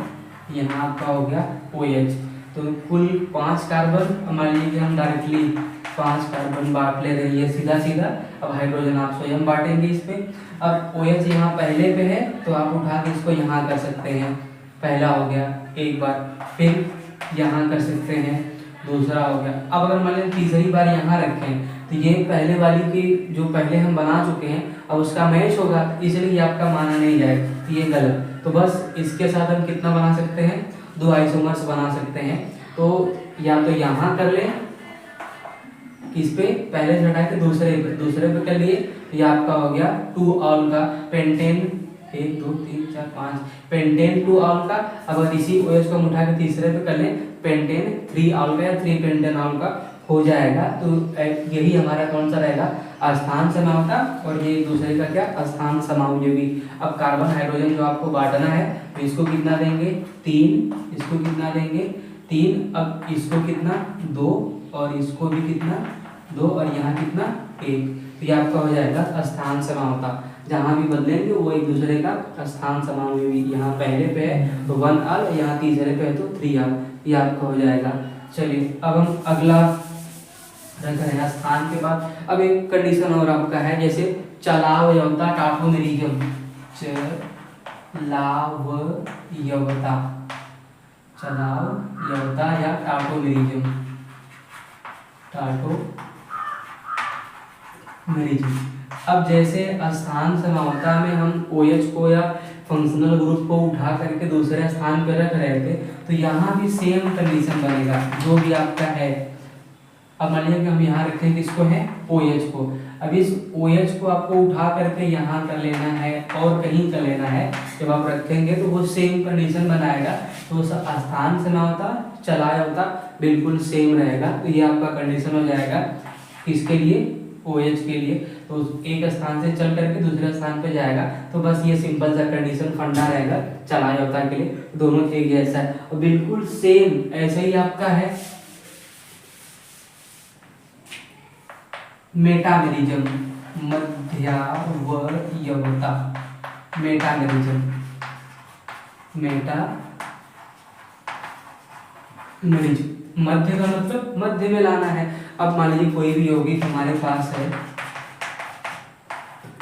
यहाँ आपका हो गया OH, तो कुल 5 कार्बन, मान लीजिए कि हम डायरेक्टली 5 कार्बन बांट ले रही है सीधा सीधा। अब हाइड्रोजन आप स्वयं बांटेंगे इस पे। अब OH यहाँ पहले पे है तो आप उठा के इसको यहाँ कर सकते हैं, पहला हो गया एक बार, फिर यहाँ कर सकते हैं, दूसरा हो गया। अब अगर मान लीजिए तीसरी बार यहाँ रखें तो ये पहले वाली की जो पहले हम बना चुके हैं अब उसका मैच होगा, इसलिए आपका माना नहीं जाएगा, तो ये गलत। तो बस इसके साथ हम कितना बना सकते हैं, 2 आइसोमर्स बना सकते हैं। तो या तो यहाँ कर लें, किस पे, पहले से हटा के दूसरे पे कर लिए, तो ये आपका हो गया 2 ऑल का पेंटेन, 1 2 3 4 5 पेंटेन 2 ऑल का। अगर इसी OH को हम उठा के तीसरे पे कर लें, पेंटेन 3 ऑल का या 3 पेंटेनॉल का हो जाएगा। तो यही हमारा कौन सा रहेगा, अस्थान समावता, और ये दूसरे का क्या, अस्थान समावयवी। अब कार्बन हाइड्रोजन जो आपको बांटना है तो इसको कितना देंगे 3, इसको कितना देंगे 3, अब इसको कितना 2, और इसको भी कितना 2, और यहाँ कितना 1। तो ये आपका हो जाएगा अस्थान समावता। जहाँ भी बदलेंगे वो एक दूसरे का अस्थान समावयवी। यहाँ पहले पे है तो 1 ऑल, यहाँ तीसरे पे है तो 3 ऑल, ये आपका हो जाएगा। चलिए अब हम अगला रख रहे हैं स्थान के बाद। अब एक कंडीशन और आपका है, जैसे चलावयवता टाटोमेरिज्म, चलावयवता, चलावयवता या टाटोमेरिज्म, टाटोमेरिज्म। अब जैसे स्थान समावता में हम OH को या फंक्शनल ग्रुप को उठा करके दूसरे स्थान पर रख रहे थे, तो यहाँ भी सेम कंडीशन बनेगा जो भी आपका है। अब मान लीजिए कि हम यहाँ रखेंगे इसको है OH को, अब इस OH को आपको उठा करके यहाँ कर लेना है और कहीं कर लेना है, जब आप रखेंगे तो वो सेम कंडीशन बनाएगा। तो स्थान समावता चलावयवता बिल्कुल सेम रहेगा। तो ये आपका कंडीशन हो जाएगा किसके लिए, OH के लिए। तो एक स्थान से चल करके दूसरे स्थान पे जाएगा। तो बस ये सिंपल सा कंडीशन फंडा रहेगा चलावयवता के लिए, दोनों एक जैसा है और बिल्कुल सेम ऐसे ही आपका है मेटामेरिज्म, मध्यावयवता, मेटामेरिज्म, मेटामेरिज्म, मध्य का मतलब मध्य में लाना है। अब मान लीजिए कोई भी यौगिक हमारे पास है,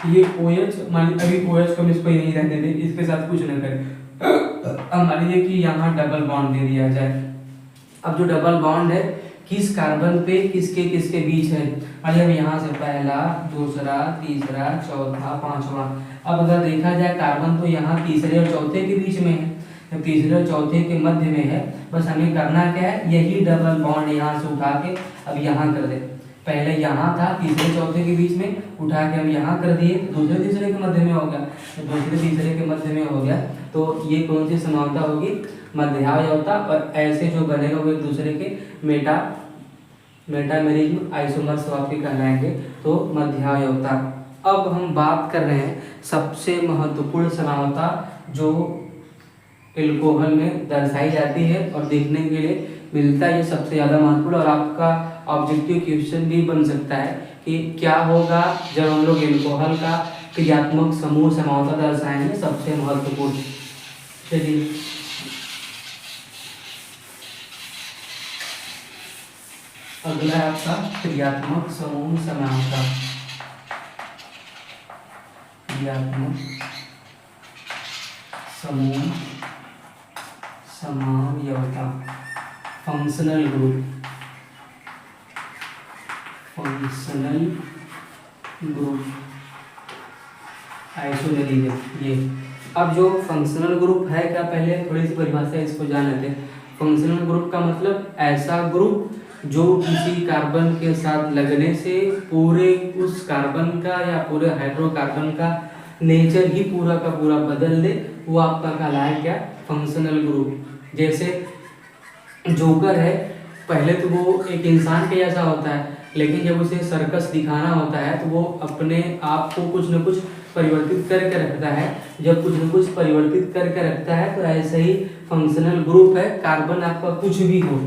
ये OH, मान लीजिए अभी OH को हम इसको यहीं रहने दें, इसके साथ कुछ न करें। अब मान लीजिए कि यहाँ डबल बॉन्ड दे दिया जाए। अब जो डबल बॉन्ड है किस कार्बन पे किसके किसके बीच है, मतलब यहाँ से पहला, दूसरा, तीसरा, चौथा, पांचवा। अब अगर देखा जाए कार्बन तो यहाँ तीसरे और चौथे के बीच में है, तो तीसरे और चौथे के मध्य में है। बस हमें करना क्या है, यही डबल बॉन्ड यहाँ से उठा के अब यहाँ कर दे। पहले यहाँ था तीसरे चौथे के बीच में, उठा के हम यहाँ कर दिए, दूसरे तीसरे के मध्य में हो गया, तो दूसरे तीसरे के मध्य में हो गया। तो ये कौन सी समावता होगी, मध्यावयवता। और ऐसे जो बनेगा वो एक दूसरे के मेटामेरिज्म आइसोमर्स आपके कहलाएंगे, तो मध्यावयवता। अब हम बात कर रहे हैं सबसे महत्वपूर्ण समावता जो एल्कोहल में दर्शाई जाती है और देखने के लिए मिलता है, ये सबसे ज़्यादा महत्वपूर्ण। और आपका ऑब्जेक्टिव क्वेश्चन भी बन सकता है कि क्या होगा जब हम लोग एल्कोहल का क्रियात्मक समूह समावता दर्शाएंगे, सबसे महत्वपूर्ण। चलिए अगला है आपका क्रियात्मक समूह समावता, क्रियात्मक समूह समावयवता, functional group, functional group isomerism. ये अब जो फंक्शनल ग्रुप है क्या, पहले थोड़ी सी परिभाषा इसको जान लेते हैं। फंक्शनल ग्रुप का मतलब ऐसा ग्रुप जो किसी कार्बन के साथ लगने से पूरे उस कार्बन का या पूरे हाइड्रोकार्बन का नेचर ही पूरा का पूरा बदल दे, वो आपका कहलाए क्या, फंक्शनल ग्रुप। जैसे जोकर है, पहले तो वो एक इंसान के जैसा होता है, लेकिन जब उसे सर्कस दिखाना होता है तो वो अपने आप को कुछ न कुछ परिवर्तित करके रखता है। जब कुछ न कुछ परिवर्तित करके रखता है तो ऐसे ही फंक्शनल ग्रुप है। कार्बन आपका कुछ भी हो,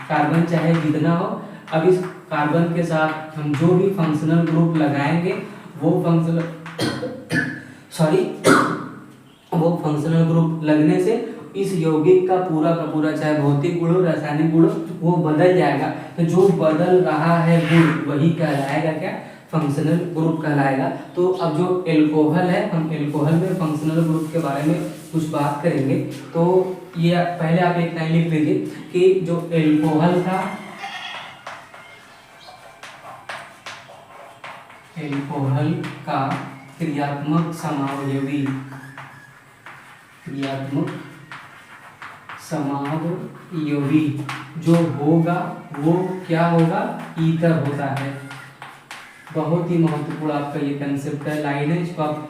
कार्बन चाहे जितना हो, अब इस कार्बन के साथ हम जो भी फंक्शनल ग्रुप लगाएंगे वो फंक्शनल ग्रुप लगने से इस यौगिक का पूरा चाहे भौतिक गुण हो रासायनिक गुण वो बदल जाएगा। तो जो बदल रहा है गुण वही कहलाएगा क्या, फंक्शनल ग्रुप कहलाएगा। तो अब जो एल्कोहल है, हम एल्कोहल में फंक्शनल ग्रुप के बारे में कुछ बात करेंगे। तो ये पहले आप एक लाइन लिख लीजिए कि जो एल्कोहल का क्रियात्मक समावयवी जो होगा वो क्या होगा, ईथर होता है। बहुत ही महत्वपूर्ण आपका ये कंसेप्ट है, लाइन है, इसको आप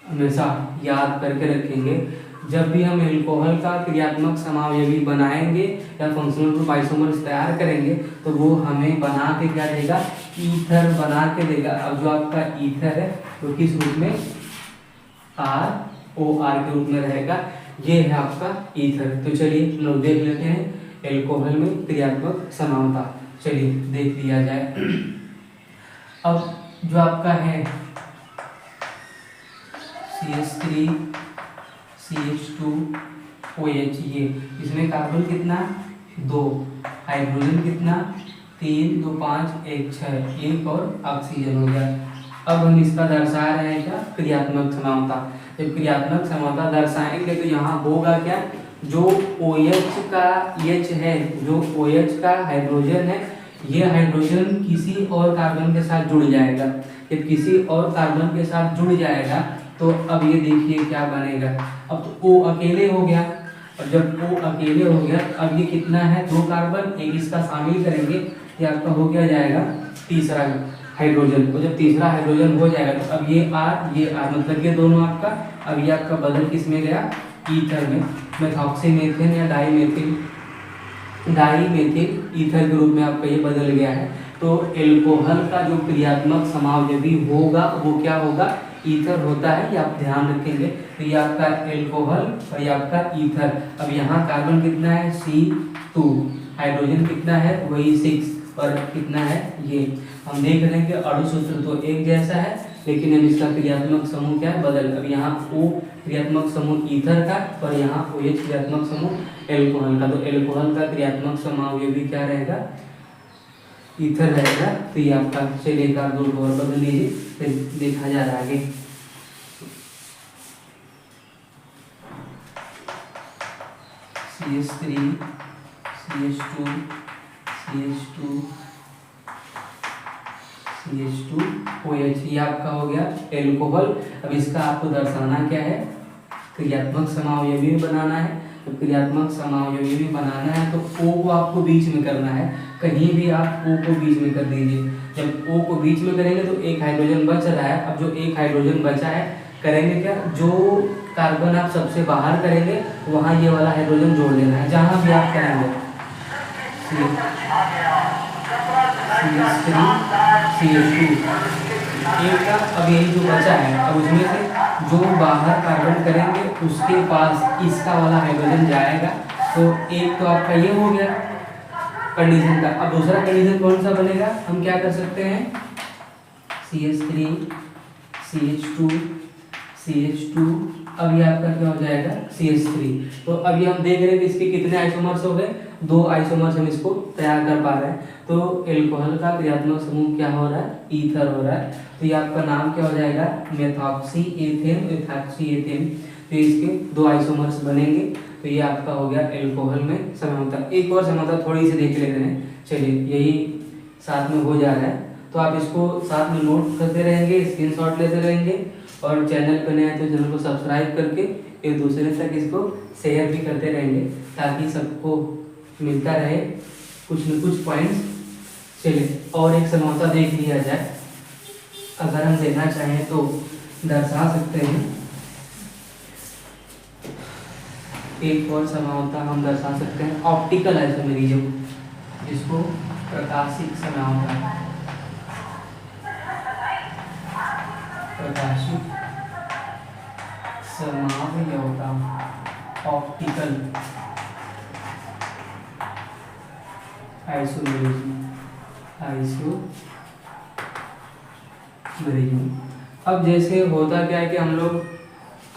हमेशा याद करके रखेंगे। जब भी हम एल्कोहल का क्रियात्मक समावयवी बनाएंगे या फंक्शनल ग्रुप आइसोमर्स तैयार करेंगे तो वो हमें बना के क्या देगा, ईथर बना के देगा। अब जो आपका ईथर है वो किस रूप में, ROR के रूप में रहेगा। ये है आपका ईथर। तो चलिए हम लोग देख लेते हैं एल्कोहल में क्रियात्मक समावता। चलिए देख लिया जाए। अब जो आपका है CH3 CH2 OH, ये इसमें कार्बन कितना, 2, हाइड्रोजन कितना, 3, 2, 5, 1, 6, एक और ऑक्सीजन हो गया। अब हम इसका दर्शा रहे हैं क्या, क्रियात्मक समावता। जब क्रियात्मक समावता दर्शाएंगे तो यहाँ होगा क्या, जो OH का H है, जो OH का हाइड्रोजन है, ये हाइड्रोजन किसी और कार्बन के साथ जुड़ जाएगा। जब किसी और कार्बन के साथ जुड़ जाएगा तो अब ये देखिए क्या बनेगा। अब तो O अकेले हो गया, और जब O अकेले हो गया अब ये कितना है, 2 कार्बन, एक इसका शामिल करेंगे, ये आपका हो गया जाएगा तीसरा हाइड्रोजन। और जब तीसरा हाइड्रोजन हो जाएगा तो अब ये R मतलब ये दोनों आपका, अब ये आपका बदल किस में गया, ईथर में, मेथॉक्सीमेथेन या डाईमेथिल ईथर के रूप में आपका ये बदल गया है। तो एल्कोहल का जो क्रियात्मक समावयवी होगा वो क्या होगा, ईथर होता है, ये आप ध्यान रखेंगे। तो ये आपका एल्कोहल और ये आपका ईथर। अब यहाँ कार्बन कितना है, C2, हाइड्रोजन कितना है, वही 6, और कितना है ये। हम देख रहे हैं कि अणु सूत्र तो एक जैसा है, लेकिन हम इसका क्रियात्मक समूह क्या है, बदल। अब यहाँ O क्रियात्मक समूह ईथर का और यहाँ OH क्रियात्मक समूह एल्कोहल का। तो एल्कोहल का क्रियात्मक समावयवी क्या रहेगा, ईथर रहेगा। तो ये आपका, चलिए एक आध 2 और बदल लीजिए, फिर देखा जा रहा है आगे। CH3 CH2 OH, ये आपका हो गया एल्कोहल। अब इसका आपको दर्शाना क्या है, क्रियात्मक समावयवी बनाना है। तो क्रियात्मक समावयवी भी बनाना है तो O को आपको बीच में करना है, कहीं भी आप O को बीच में कर दीजिए। जब O को बीच में करेंगे तो एक हाइड्रोजन बच रहा है। अब जो एक हाइड्रोजन बचा है, करेंगे क्या, जो कार्बन आप सबसे बाहर करेंगे वहाँ ये वाला हाइड्रोजन जोड़ देना है, जहाँ भी आप करेंगे। CH3 CH2 एक का, अब यही जो बचा है, अब उसमें से जो बाहर कार्बन करेंगे उसके पास इसका वाला हाइड्रोजन जाएगा। तो एक तो आपका ये हो गया कंडीशन का। अब दूसरा कंडीशन कौन सा बनेगा, हम क्या कर सकते हैं, CH3 CH2 अब ये आपका क्या हो जाएगा, CH3। तो अभी हम देख रहे हैं कि इसके कितने आइसोमर्स हो गए, 2 आइसोमर्स हम इसको तैयार कर पा रहे हैं। तो एल्कोहल का क्रियात्मक समूह क्या हो रहा है, ईथर हो रहा है। तो ये आपका नाम क्या हो जाएगा, मेथॉक्सीएथेन। तो इसके 2 आइसोमर्स बनेंगे। तो ये आपका हो गया एल्कोहल में समावता। एक और समावता थोड़ी सी देख लेते हैं, चलिए यही साथ में हो जा रहा है। तो आप इसको साथ में नोट करते रहेंगे, स्क्रीनशॉट लेते रहेंगे, और चैनल पर नए हैं तो चैनल को सब्सक्राइब करके एक दूसरे तक इसको शेयर भी करते रहेंगे, ताकि सबको मिलता रहे कुछ न कुछ पॉइंट्स। चलिए और एक समझौता देख लिया जाए, अगर हम देखना चाहें तो दर्शा सकते हैं। एक और समझौता हम दर्शा सकते हैं, ऑप्टिकल आइसोमेरिज्म, जिसको प्रकाशिक समझौता, प्रकाशिक समावयवता, ऑप्टिकल आइसोमेरिज्म। अब जैसे होता क्या है कि हम लोग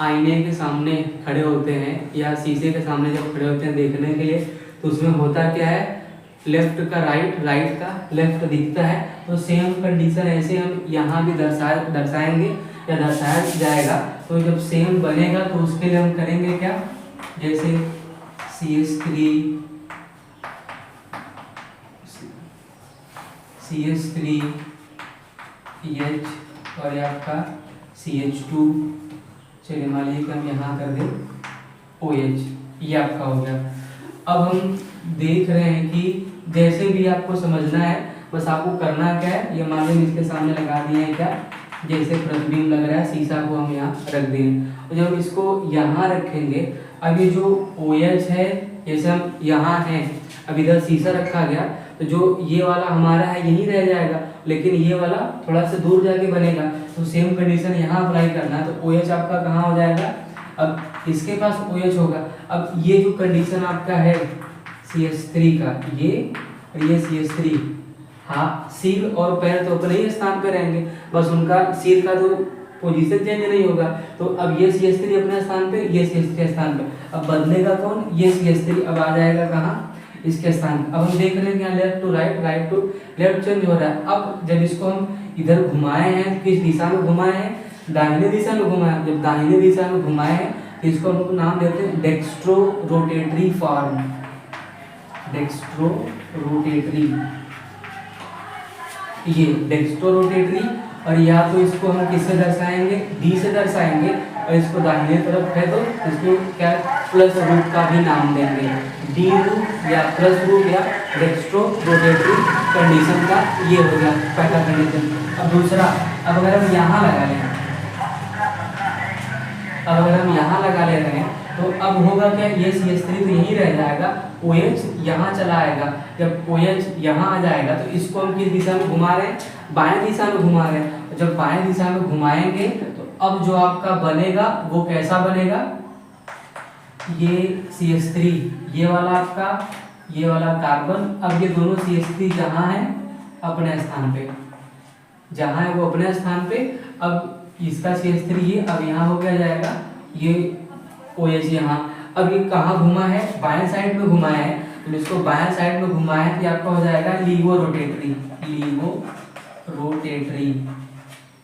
आईने के सामने खड़े होते हैं या शीशे के सामने जब खड़े होते हैं देखने के लिए, तो उसमें होता क्या है, लेफ्ट का राइट, राइट का लेफ्ट दिखता है। तो सेम कंडीशन ऐसे हम यहाँ भी दर्शाएंगे या दर्शाया जाएगा। तो जब सेम बनेगा तो उसके लिए हम करेंगे क्या, जैसे CH3 H और ये आपका CH2, चलिए मान लीजिए कि हम यहाँ कर दें OH, ये आपका हो गया। अब हम देख रहे हैं कि जैसे भी आपको समझना है, बस आपको करना क्या है, ये मान लीजिए इसके सामने लगा दिए हैं क्या, जैसे प्रतिबिंब लग रहा है, शीशा को हम यहाँ रख देंगे और जब इसको यहाँ रखेंगे, अब ये जो OH है, जैसे हम यहाँ हैं, अब इधर शीशा रखा गया तो जो ये वाला हमारा है यही रह जाएगा, लेकिन ये वाला थोड़ा सा दूर जाके बनेगा। तो सेम कंडीशन यहाँ अप्लाई करना है। तो OH आपका कहाँ हो जाएगा, अब इसके पास OH होगा। अब ये जो कंडीशन आपका है CH3 का, ये और ये CH3, हाँ सिर और पैर तो अपने ही स्थान पे रहेंगे, बस उनका सिर का तो पोजीशन चेंज नहीं होगा। तो अब ये CH3 अपने स्थान पे, ये CH3 स्थान पे, अब बदलेगा कौन, ये CH3 अब आ जाएगा कहाँ, इसके स्थान। अब हम देख रहे हैं कि left to right, right to left change हो रहा है। अब जब इसको हम इधर घुमाए हैं, किस दिशा में घुमाए हैं, दाहिने दिशा में घुमाए। जब दाहिने दिशा में घुमाए हैं तो इसको हम नाम देते हैं dextro rotatory form, dextro rotatory, ये डेक्स्ट्रो रोटेटरी। और या तो इसको हम किससे दर्शाएंगे, D से दर्शाएंगे, और इसको दाहिने तरफ है तो इसको क्या प्लस रूप का भी नाम देंगे, D रूप या प्लस रूप या डेक्स्ट्रो रोटेटरी कंडीशन का ये हो गया पहला कंडीशन। अब दूसरा, अब अगर हम यहाँ लगा लें, अब अगर हम यहाँ लगा ले रहे हैं तो अब होगा क्या, ये CH3 तो यहीं रह जाएगा, OH यहाँ चला आएगा। जब OH यहाँ आ जाएगा तो इसको हम किस दिशा में घुमा रहे हैं, बाएं दिशा में घुमा रहे हैं। जब बाएं दिशा में घुमाएंगे तो अब जो आपका बनेगा वो कैसा बनेगा, ये CH3 ये वाला आपका, ये वाला कार्बन। अब ये दोनों CH3 जहाँ है अपने स्थान पे, जहाँ है वो अपने स्थान पे। अब इसका CH3 ये अब यहाँ हो गया जाएगा, ये OH यहाँ। अब ये कहाँ घुमा है, बाएं साइड में घुमाया है, तो इसको बाएं साइड में घुमाया है तो आपका हो जाएगा लीवो रोटेटरी, लीवो रोटेटरी,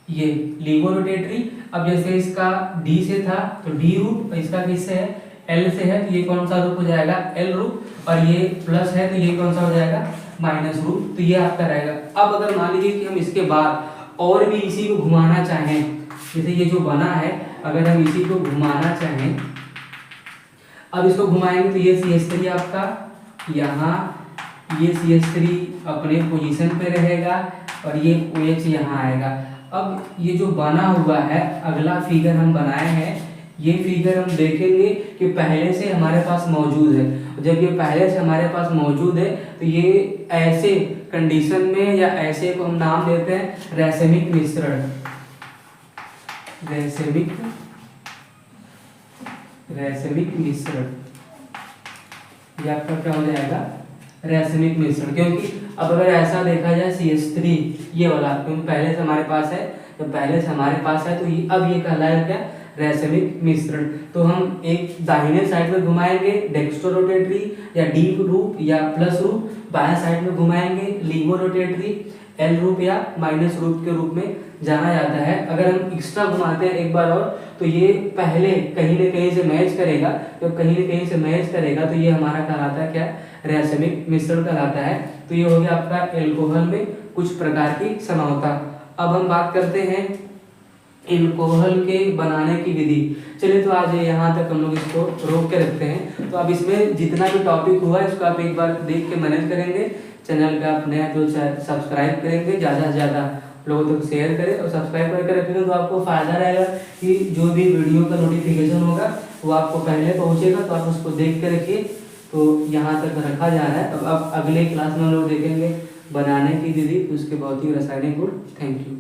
ये लीवो रोटेटरी। अब जैसे इसका D से था तो D रूप, इसका किससे है, L से है तो ये कौन सा रूप हो जाएगा, L रूप। और ये प्लस है तो ये कौन सा हो जाएगा, माइनस रूप। तो ये आपका रहेगा। अब अगर मान लीजिए कि हम इसके बाद और भी इसी को घुमाना चाहें, जैसे ये जो बना है अगर हम इसी को घुमाना चाहें, अब इसको घुमाएंगे तो ये CH3 आपका यहाँ, ये CH3 अपने पोजीशन पे रहेगा और ये OH यहाँ आएगा। अब ये जो बना हुआ है, अगला फिगर हम बनाए हैं, ये फिगर हम देखेंगे कि पहले से हमारे पास मौजूद है। जब ये पहले से हमारे पास मौजूद है तो ये ऐसे कंडीशन में या ऐसे को हम नाम देते हैं रैसेमिक मिश्रण, रैसेमिक मिश्रण। ये आपका क्या हो जाएगा, रैसेमिक मिश्रण। क्योंकि अब अगर ऐसा देखा जाए CH3 ये वाला, क्योंकि पहले से हमारे पास है, जब पहले से हमारे पास है तो ये अब ये कहलाएगा क्या, रैसेमिक मिश्रण। तो हम एक दाहिने साइड में घुमाएंगे डेक्स्ट्रो रोटेटरी या D रूप या प्लस रूप, बाएं साइड में घुमाएंगे लीवो रोटेटरी, L रूप या माइनस रूप के रूप में जाना जाता है। अगर हम एक्स्ट्रा घुमाते हैं एक बार और तो ये पहले कहीं न कहीं से मैच करेगा, जब कहीं न कहीं से मैच करेगा तो ये हमारा कहलाता है क्या, रैसेमिक मिश्रण कहलाता है। तो ये हो गया आपका एल्कोहल में कुछ प्रकार की समरूपता। अब हम बात करते हैं एल्कोहल के बनाने की विधि। चलिए तो आज यहाँ तक हम लोग इसको रोक के रखते हैं। तो अब इसमें जितना भी टॉपिक हुआ इसको आप एक बार देख के मैनेज करेंगे। चैनल पे आप नया जो सब्सक्राइब करेंगे, ज़्यादा से ज़्यादा लोगों तक शेयर करें और सब्सक्राइब करके रखेंगे तो आपको फ़ायदा रहेगा कि जो भी वीडियो का नोटिफिकेशन होगा वो आपको पहले पहुँचेगा। तो आप उसको देख के रखिए। तो यहाँ तक रखा जा रहा है। अब अगले क्लास में हम लोग देखेंगे बनाने की विधि, उसके भौतिक रासायनिक गुण। Thank you.